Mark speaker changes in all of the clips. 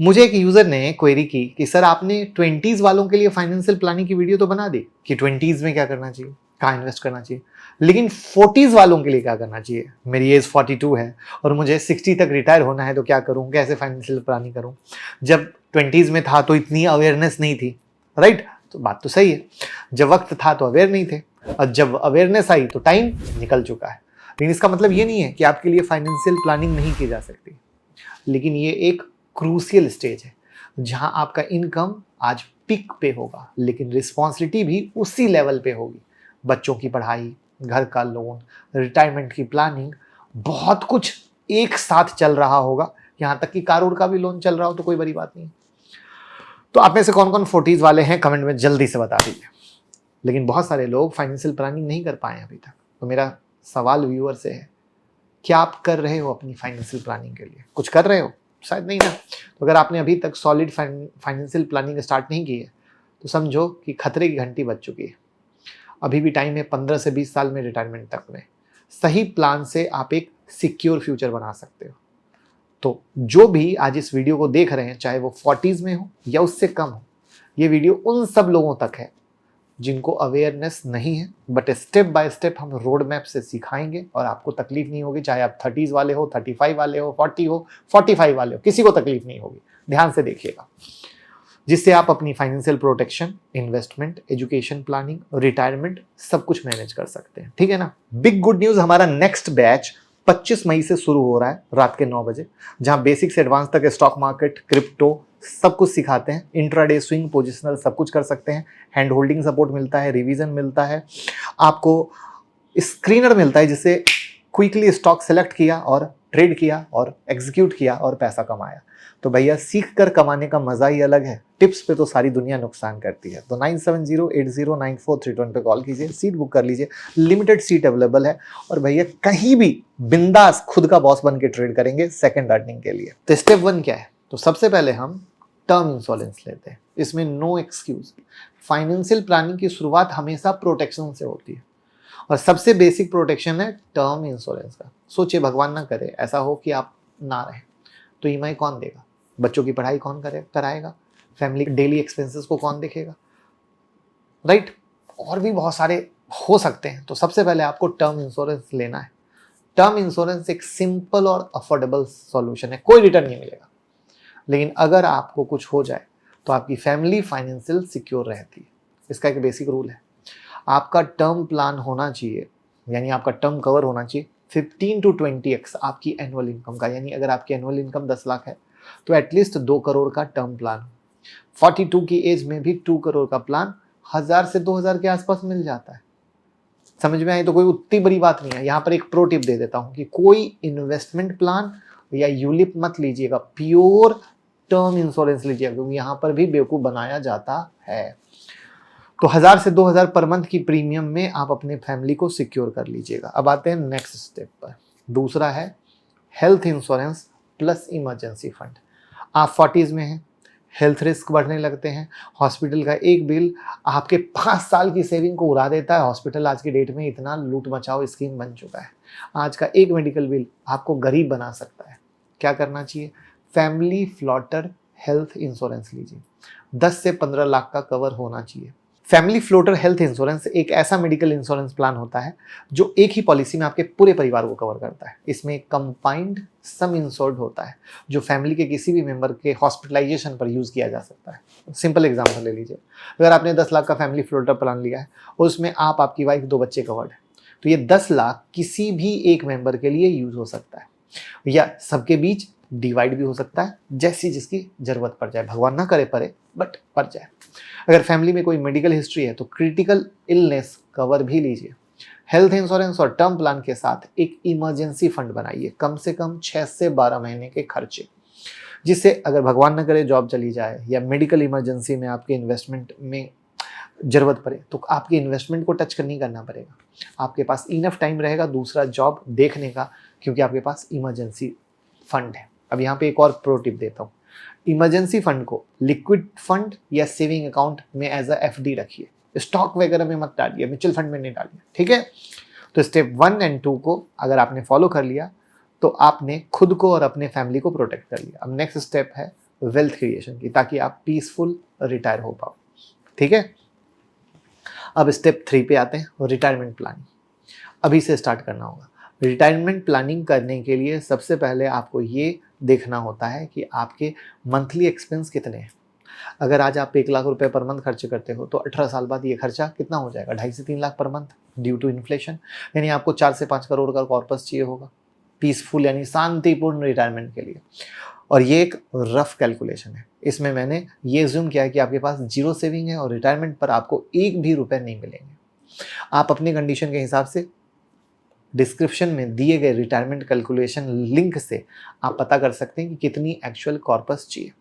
Speaker 1: मुझे एक यूजर ने क्वेरी की कि सर आपने 20s वालों के लिए फाइनेंशियल प्लानिंग की वीडियो तो बना दी कि 20s में क्या करना चाहिए, कहाँ इन्वेस्ट करना चाहिए, लेकिन 40s वालों के लिए क्या करना चाहिए। मेरी एज 42 है और मुझे 60 तक रिटायर होना है, तो क्या करूँ, कैसे फाइनेंशियल प्लानिंग करूँ। जब 20s में था तो इतनी अवेयरनेस नहीं थी, राइट। तो बात तो सही है, जब वक्त था तो अवेयर नहीं थे, और जब अवेयरनेस आई तो टाइम निकल चुका है। लेकिन इसका मतलब ये नहीं है कि आपके लिए फाइनेंशियल प्लानिंग नहीं की जा सकती, लेकिन ये एक क्रूशियल स्टेज है जहां आपका इनकम आज पिक पे होगा, लेकिन रिस्पॉन्सिबिलिटी भी उसी लेवल पे होगी। बच्चों की पढ़ाई, घर का लोन, रिटायरमेंट की प्लानिंग, बहुत कुछ एक साथ चल रहा होगा। यहां तक कि कार का भी लोन चल रहा हो तो कोई बड़ी बात नहीं। तो आप में से कौन कौन 40s वाले हैं, कमेंट में जल्दी से बता दीजिए। लेकिन बहुत सारे लोग फाइनेंशियल प्लानिंग नहीं कर पाए अभी तक। तो मेरा सवाल व्यूअर से है, क्या आप कर रहे हो अपनी फाइनेंशियल प्लानिंग के लिए? कुछ कर रहे हो? शायद नहीं ना। तो अगर आपने अभी तक सॉलिड फाइनेंशियल प्लानिंग स्टार्ट नहीं की है तो समझो कि खतरे की घंटी बज चुकी है। अभी भी टाइम है 15 से 20 साल में रिटायरमेंट तक में। सही प्लान से आप एक सिक्योर फ्यूचर बना सकते हो। तो जो भी आज इस वीडियो को देख रहे हैं, चाहे वो 40s में हो या उससे कम हो, ये वीडियो उन सब लोगों तक है जिनको अवेयरनेस नहीं है, बट स्टेप बाय स्टेप हम रोड मैप से सिखाएंगे और आपको तकलीफ नहीं होगी। चाहे आप 30s वाले हो, 35 वाले हो, 40 हो, 45 वाले हो, किसी को तकलीफ नहीं होगी। ध्यान से देखिएगा, जिससे आप अपनी financial protection, investment, education planning, retirement सब कुछ मैनेज कर सकते हैं। ठीक है ना। बिग गुड न्यूज, हमारा नेक्स्ट बैच 25 मई से शुरू हो रहा है रात के 9 बजे, जहां बेसिक से एडवांस तक स्टॉक मार्केट, क्रिप्टो सब कुछ सिखाते हैं। इंट्राडे, स्विंग, पोजिशनल सब कुछ कर सकते हैं। हैंड होल्डिंग सपोर्ट मिलता है, रिवीजन मिलता है, आपको स्क्रीनर मिलता है जिससे क्विकली स्टॉक सेलेक्ट किया और ट्रेड किया और एग्जीक्यूट किया और पैसा कमाया। तो भैया सीख कर कमाने का मजा ही अलग है। टिप्स पे तो सारी दुनिया नुकसान करती है। तो 9708094321 पे कॉल कीजिए, सीट बुक कर लीजिए। लिमिटेड सीट अवेलेबल है और भैया कहीं भी बिंदास खुद का बॉस बन के ट्रेड करेंगे सेकंड अर्निंग के लिए। तो स्टेप 1 क्या है? तो सबसे पहले हम टर्म इंश्योरेंस लेते हैं। इसमें नो एक्सक्यूज। फाइनेंशियल प्लानिंग की शुरुआत हमेशा प्रोटेक्शन से होती है और सबसे बेसिक प्रोटेक्शन है टर्म इंश्योरेंस का। सोचिए, भगवान ना करे ऐसा हो कि आप ना रहे, तो ईएमआई कौन देगा? बच्चों की पढ़ाई कौन कराएगा? फैमिली के डेली एक्सपेंसेस को कौन देखेगा? राइट। और भी बहुत सारे हो सकते हैं। तो सबसे पहले आपको टर्म इंश्योरेंस लेना है। टर्म इंश्योरेंस एक सिंपल और अफोर्डेबल सॉल्यूशन है, कोई रिटर्न नहीं मिलेगा, लेकिन अगर आपको कुछ हो जाए तो आपकी फैमिली फाइनेंशियल सिक्योर रहती है। इसका एक बेसिक रूल है, आपका टर्म प्लान होना चाहिए, यानी आपका टर्म कवर होना चाहिए 15 to 20x आपकी एनुअल इनकम का। यानी अगर आपकी एनुअल इनकम 10 लाख है तो एटलीस्ट 2 करोड़ का टर्म प्लान। 42 की एज में भी 2 करोड़ का प्लान 1000 से 2000 के आसपास मिल जाता है। समझ में आई? तो कोई उतनी बड़ी बात नहीं है। यहाँ पर एक प्रो टिप दे देता हूँ कि कोई इन्वेस्टमेंट प्लान या यूलिप मत लीजिएगा, प्योर टर्म इंश्योरेंस लीजिएगा, क्योंकि यहाँ पर भी बेवकूफ बनाया जाता है। तो 1000 से 2000 पर मंथ की प्रीमियम में आप अपने फैमिली को सिक्योर कर लीजिएगा। अब आते हैं नेक्स्ट स्टेप पर। दूसरा है health insurance plus emergency fund. आप 40s में हैं, हेल्थ रिस्क बढ़ने लगते हैं, हॉस्पिटल का एक बिल आपके 5 साल की सेविंग को उड़ा देता है। हॉस्पिटल आज की डेट में इतना लूट मचाओ स्कीम बन चुका है। आज का एक मेडिकल बिल आपको गरीब बना सकता है। क्या करना चाहिए? फैमिली फ्लोटर हेल्थ इंश्योरेंस लीजिए। 10 से 15 लाख का कवर होना चाहिए। फैमिली फ्लोटर हेल्थ इंश्योरेंस एक ऐसा मेडिकल इंश्योरेंस प्लान होता है जो एक ही पॉलिसी में आपके पूरे परिवार को कवर करता है। इसमें कंबाइंड सम इंश्योर्ड होता है जो फैमिली के किसी भी मेंबर के हॉस्पिटलाइजेशन पर यूज किया जा सकता है। सिंपल एग्जांपल ले लीजिए, अगर आपने 10 लाख का फैमिली फ्लोटर प्लान लिया है और उसमें आप, आपकी वाइफ, 2 बच्चे कवर्ड है, तो ये 10 लाख किसी भी एक मेंबर के लिए यूज हो सकता है या सबके बीच डिवाइड भी हो सकता है, जैसी जिसकी जरूरत पड़ जाए। भगवान ना करे पड़े, बट पड़ जाए। अगर फैमिली में कोई मेडिकल हिस्ट्री है तो क्रिटिकल इलनेस कवर भी लीजिए। हेल्थ इंश्योरेंस और टर्म प्लान के साथ एक इमरजेंसी फंड बनाइए, कम से कम 6 से 12 महीने के खर्चे, जिससे अगर भगवान न करे जॉब चली जाए या मेडिकल इमरजेंसी में आपके इन्वेस्टमेंट में जरूरत पड़े तो आपके इन्वेस्टमेंट को टच नहीं करना पड़ेगा। आपके पास इनफ टाइम रहेगा दूसरा जॉब देखने का, क्योंकि आपके पास इमरजेंसी फंड है। अब यहाँ पे एक और प्रो टिप देता हूँ, इमरजेंसी फंड को लिक्विड फंड या सेविंग अकाउंट में एज अ एफडी रखिए, स्टॉक वगैरह में मत डालिए, म्यूचुअल फंड में नहीं डालिए। ठीक है। तो स्टेप 1 और 2 को अगर आपने फॉलो कर लिया तो आपने खुद को और अपने फैमिली को प्रोटेक्ट कर लिया। अब नेक्स्ट स्टेप है वेल्थ क्रिएशन की, ताकि आप पीसफुल रिटायर हो पाओ। ठीक है, अब स्टेप 3 पे आते हैं, रिटायरमेंट प्लानिंग। अभी से स्टार्ट करना होगा। रिटायरमेंट प्लानिंग करने के लिए सबसे पहले आपको ये देखना होता है कि आपके मंथली एक्सपेंस कितने हैं। अगर आज आप 1 लाख रुपए पर मंथ खर्च करते हो तो 18 साल बाद ये खर्चा कितना हो जाएगा, 2.5 से 3 lakh per month due to inflation. यानी आपको 4 से 5 करोड़ का कॉर्पस चाहिए होगा पीसफुल यानी शांतिपूर्ण रिटायरमेंट के लिए। और ये एक रफ कैलकुलेशन है, इसमें मैंने ये ज्यूम किया है कि आपके पास जीरो सेविंग है और रिटायरमेंट पर आपको एक भी रुपए नहीं मिलेंगे। आप अपनी कंडीशन के हिसाब से डिस्क्रिप्शन में दिए गए रिटायरमेंट कैलकुलेशन लिंक से आप पता कर सकते हैं कि कितनी एक्चुअल कॉर्पस चाहिए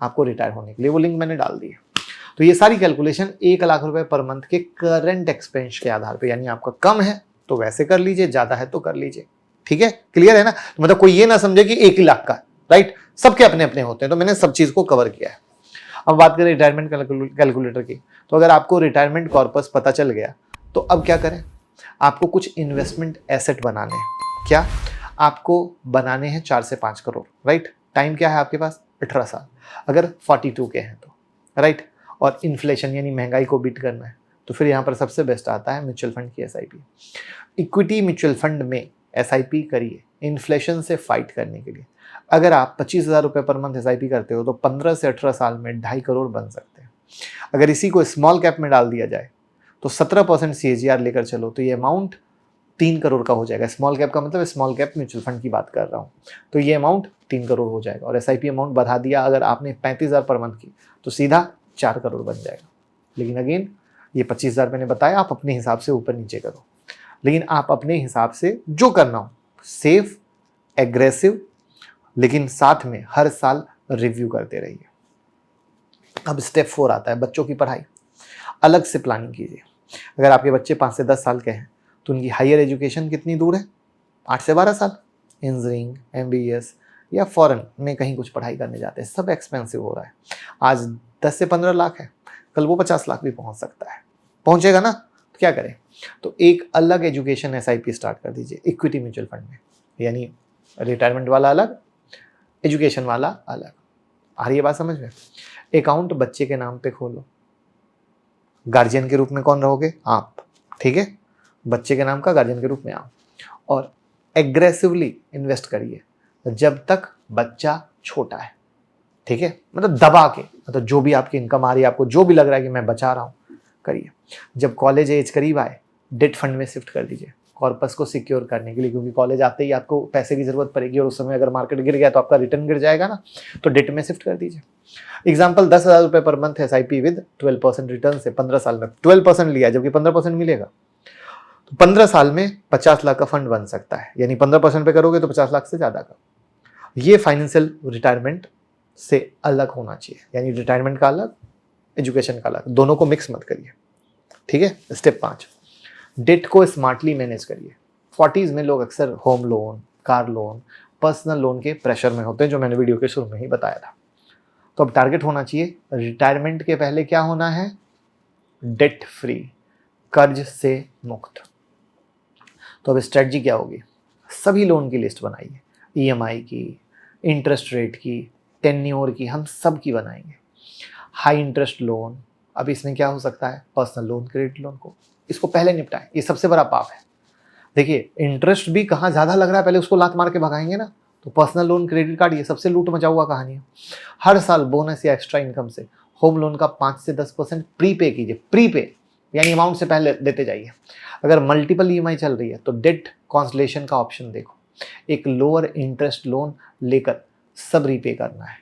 Speaker 1: आपको रिटायर होने के लिए, वो लिंक मैंने डाल दी है। तो ये सारी कैलकुलेशन 1 लाख रुपए पर मंथ के करंट एक्सपेंस के आधार पे, यानी आपका कम है तो वैसे कर लीजिए, ज्यादा है तो कर लीजिए। ठीक है, क्लियर है ना? तो मतलब कोई ये ना समझे कि 1 ही लाख का, राइट? सबके अपने अपने होते हैं, तो मैंने सब चीज को कवर किया है। अब बात करें रिटायरमेंट कैलकुलेटर की, तो अगर आपको रिटायरमेंट कॉर्पस पता चल गया तो अब क्या करें, आपको कुछ इन्वेस्टमेंट एसेट बनाने हैं। क्या आपको बनाने हैं? 4 से 5 करोड़, राइट? टाइम क्या है आपके पास? 18 साल। अगर 42 के हैं तो, राइट? और इन्फ्लेशन यानी महंगाई को बीट करना है तो फिर यहाँ पर सबसे बेस्ट आता है म्यूचुअल फंड की SIP। इक्विटी म्यूचुअल फंड में SIP करिए इन्फ्लेशन से फाइट करने के लिए। अगर आप 25,000 रुपये पर मंथ SIP करते हो तो 15 से 18 साल में 2.5 करोड़ बन सकते हैं। अगर इसी को स्मॉल कैप में डाल दिया जाए तो 17% CAGR लेकर चलो तो ये अमाउंट 3 करोड़ का हो जाएगा। स्मॉल कैप का मतलब स्मॉल कैप म्यूचुअल फंड की बात कर रहा हूँ। तो ये अमाउंट 3 करोड़ हो जाएगा। और SIP अमाउंट बढ़ा दिया अगर आपने 35,000 पर मंथ की तो सीधा 4 करोड़ बन जाएगा। लेकिन अगेन ये 25,000 मैंने बताया, आप अपने हिसाब से ऊपर नीचे करो, लेकिन आप अपने हिसाब से जो करना हो, सेफ, एग्रेसिव, लेकिन साथ में हर साल रिव्यू करते रहिए। अब स्टेप 4 आता है बच्चों की पढ़ाई। अलग से प्लानिंग कीजिए। अगर आपके बच्चे 5 से 10 साल के हैं तो उनकी हायर एजुकेशन कितनी दूर है? 8 से 12 साल। इंजीनियरिंग, MBBS या फॉरेन में कहीं कुछ पढ़ाई करने जाते हैं, सब एक्सपेंसिव हो रहा है। आज 10 से 15 लाख है, कल वो 50 लाख भी पहुंच सकता है। पहुंचेगा ना? तो क्या करें? तो एक अलग एजुकेशन SIP स्टार्ट कर दीजिए इक्विटी म्यूचुअल फंड में, यानी रिटायरमेंट वाला अलग, एजुकेशन वाला अलग। आ रही है बात समझ में? अकाउंट बच्चे के नाम पे खोलो। गार्जियन के रूप में कौन रहोगे? आप। ठीक है, बच्चे के नाम का गार्जियन के रूप में आप। और एग्रेसिवली इन्वेस्ट करिए जब तक बच्चा छोटा है। ठीक है, मतलब दबा के, मतलब जो भी आपकी इनकम आ रही है, आपको जो भी लग रहा है कि मैं बचा रहा हूँ, करिए। जब कॉलेज एज करीब आए, डेट फंड में शिफ्ट कर दीजिए कॉर्पस को सिक्योर करने के लिए, क्योंकि कॉलेज आते ही आपको पैसे की जरूरत पड़ेगी और उस समय अगर मार्केट गिर गया तो आपका रिटर्न गिर जाएगा ना, तो डेट में शिफ्ट कर दीजिए। एग्जाम्पल 10,000 रुपये per month SIP with 12% return से 15 साल में 12% लिया, जबकि 15% मिलेगा, तो 15 साल में 50 लाख का फंड बन सकता है। यानी 15% पे करोगे तो 50 लाख से ज्यादा का। ये फाइनेंशियल रिटायरमेंट से अलग होना चाहिए, यानी रिटायरमेंट का अलग, एजुकेशन का अलग, दोनों को मिक्स मत करिए। ठीक है, स्टेप 5, डेट को स्मार्टली मैनेज करिए। 40s में लोग अक्सर home loan, car loan, personal loan के प्रेशर में होते हैं, जो मैंने वीडियो के शुरू में ही बताया था। तो अब टारगेट होना चाहिए रिटायरमेंट के पहले क्या होना है? डेट फ्री, कर्ज से मुक्त। तो अब स्ट्रेटजी क्या होगी? सभी लोन की लिस्ट बनाइए, EMI की, इंटरेस्ट रेट की, टेन्योर की, हम सब की बनाएंगे। हाई इंटरेस्ट लोन, अब इसमें क्या हो सकता है? पर्सनल लोन, क्रेडिट लोन को, इसको पहले निपटाएं, ये सबसे बड़ा पाप है। देखिए, इंटरेस्ट भी कहाँ ज़्यादा लग रहा है पहले उसको लात मार के भगाएंगे ना। तो पर्सनल लोन, क्रेडिट कार्ड, ये सबसे लूट मचा हुआ कहानी है। हर साल बोनस या एक्स्ट्रा इनकम से होम लोन का 5 से 10% प्रीपे कीजिए। प्रीपे यानी अमाउंट से पहले देते जाइए। अगर मल्टीपल EMI चल रही है तो डेट कॉन्सलेशन का ऑप्शन देखो, एक लोअर इंटरेस्ट लोन लेकर सब रीपे करना है।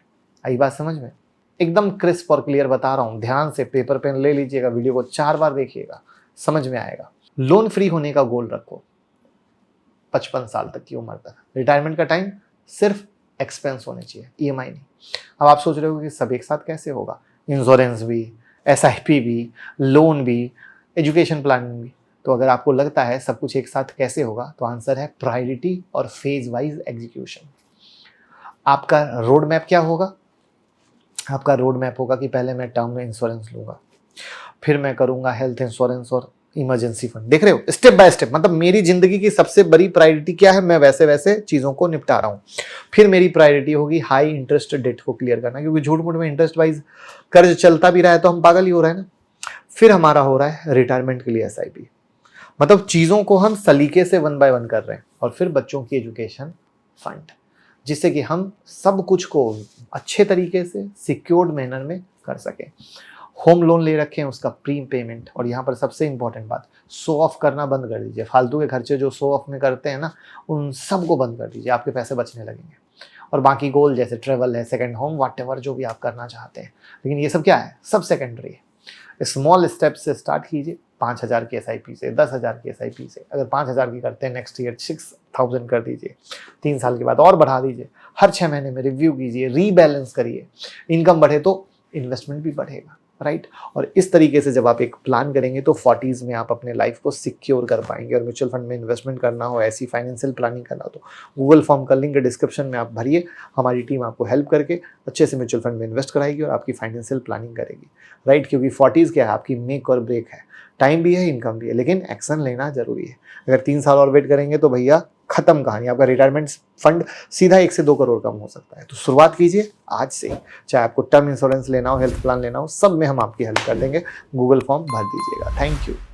Speaker 1: आई बात समझ में? एकदम क्रिस्प और क्लियर बता रहा हूँ, ध्यान से पेपर पेन ले लीजिएगा, वीडियो को 4 बार देखिएगा, समझ में आएगा। लोन फ्री होने का गोल रखो 55 साल तक की उम्र तक। रिटायरमेंट का टाइम सिर्फ एक्सपेंस होने चाहिए, EMI नहीं। अब आप सोच रहे हो कि सब एक साथ कैसे होगा? इंश्योरेंस भी, SIP भी, लोन भी, एजुकेशन प्लानिंग भी। तो अगर आपको लगता है सब कुछ एक साथ कैसे होगा, तो आंसर है प्रायोरिटी और फेज वाइज एग्जीक्यूशन। आपका रोड मैप क्या होगा? आपका रोड मैप होगा कि पहले मैं टर्म में इंश्योरेंस लूँगा, फिर मैं करूँगा हेल्थ इंश्योरेंस और इमरजेंसी फंड। देख रहे हो, स्टेप बाय स्टेप, मतलब मेरी जिंदगी की सबसे बड़ी प्रायोरिटी क्या है, मैं वैसे वैसे चीजों को निपटा रहा हूं। फिर मेरी प्रायोरिटी होगी हाई इंटरेस्ट डेट को क्लियर करना, क्योंकि झूठ मूठ में इंटरेस्ट वाइज कर्ज चलता भी रहा है तो हम पागल ही हो रहे हैं ना। फिर हमारा हो रहा है रिटायरमेंट के लिए SIP, मतलब चीजों को हम सलीके से 1 बाय 1 कर रहे हैं। और फिर बच्चों की एजुकेशन फंड, जिससे कि हम सब कुछ को अच्छे तरीके से सिक्योर्ड मैनर में कर सकें। होम लोन ले रखे हैं, उसका प्री पेमेंट। और यहाँ पर सबसे इंपॉर्टेंट बात, शो ऑफ करना बंद कर दीजिए। फालतू के खर्चे जो शो ऑफ में करते हैं ना, उन सबको बंद कर दीजिए, आपके पैसे बचने लगेंगे। और बाकी गोल जैसे ट्रेवल है, सेकंड होम, व्हाटएवर जो भी आप करना चाहते हैं, लेकिन ये सब क्या है, सब सेकेंडरी है। स्मॉल स्टेप से स्टार्ट कीजिए, 5,000 की SIP से, 10,000 की SIP से। अगर 5,000 की करते हैं, नेक्स्ट ईयर 6,000 कर दीजिए, 3 साल के बाद और बढ़ा दीजिए। हर 6 महीने में रिव्यू कीजिए, रीबैलेंस करिए। इनकम बढ़े तो इन्वेस्टमेंट भी बढ़ेगा, राइट। और इस तरीके से जब आप एक प्लान करेंगे तो 40s में आप अपने लाइफ को सिक्योर कर पाएंगे। और म्यूचुअल फंड में इन्वेस्टमेंट करना हो, ऐसी फाइनेंशियल प्लानिंग करना हो तो गूगल फॉर्म का लिंक डिस्क्रिप्शन में आप भरिए, हमारी टीम आपको हेल्प करके अच्छे से म्यूचुअल फंड में इन्वेस्ट कराएगी और आपकी फाइनेंशियल प्लानिंग करेगी, राइट। क्योंकि 40s क्या है, आपकी मेक और ब्रेक है। टाइम भी है, इनकम भी है, लेकिन एक्शन लेना जरूरी है। अगर 3 साल और वेट करेंगे तो भैया खत्म कहानी, आपका रिटायरमेंट फंड सीधा 1 से 2 करोड़ कम हो सकता है। तो शुरुआत कीजिए आज से ही, चाहे आपको टर्म इंश्योरेंस लेना हो, हेल्थ प्लान लेना हो, सब में हम आपकी हेल्प कर देंगे। गूगल फॉर्म भर दीजिएगा। Thank you.